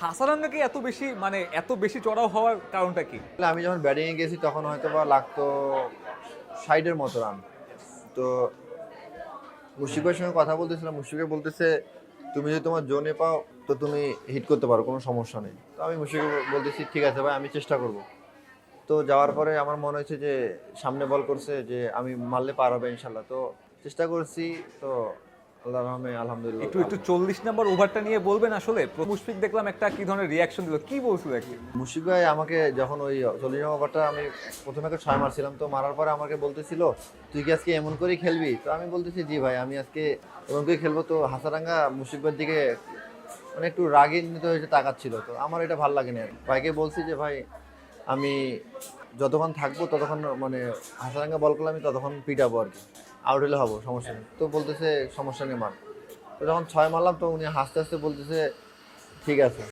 হাসারাঙ্গাকে এত বেশি চড়াও হওয়ার কারণটা কি? আমি যখন ব্যাটিংয়ে গেছি তখন হয়তো বা লাগতো 60-এর মতো রান। তো মুশফিক ভাইয়ের সঙ্গে কথা বলতেছিলাম, মুশফিক ভাই বলতেছে তুমি যদি তোমার জোনে পাও তো তুমি হিট করতে পারো, কোনো সমস্যা নেই। তো আমি মুশফিক বলতেছি ঠিক আছে ভাই, আমি চেষ্টা করব। তো যাওয়ার পরে আমার মনে হয়েছে যে সামনে বল করছে যে আমি মারলে পার হবে ইনশাল্লাহ। তো চেষ্টা করছি, তো আল্লাহর রহমে আলহামদুলিল্লাহ। একটু একটু 40 নম্বর ওভারটা নিয়ে বলবেন আসলে? মুশফিক দেখলাম একটা কি ধরনের রিয়াকশন দিল, কি বলছিল কি? মুশফিক ভাই আমাকে যখন ওই 40 ওভারটা আমি প্রথমে একটা 6 মারছিলাম, তো মারার পরে আমাকে বলতেছিল তুই কি আজকে এমন করেই খেলবি? তো আমি বলতেছি জি ভাই, আমি আজকে এমন করেই খেলবো। তো হাসারাঙ্গা মুশফিক ভাইয়ের দিকে মানে একটু রাগিন্বিত হয়েছে তাকাচ্ছিল, তো আমার এটা ভালো লাগে না। ভাইকে বলছি যে ভাই আমি যতক্ষণ থাকবো ততক্ষণ মানে হাসারাঙ্গা বল করলে আমি ততক্ষণ পিটাবো আর কি, আউট হলে হবো, সমস্যা নেই। তো বলতেছে সমস্যা নেই মার। তো যখন 6 মারলাম তো উনি হাসতে হাসতে বলতেছে ঠিক আছে।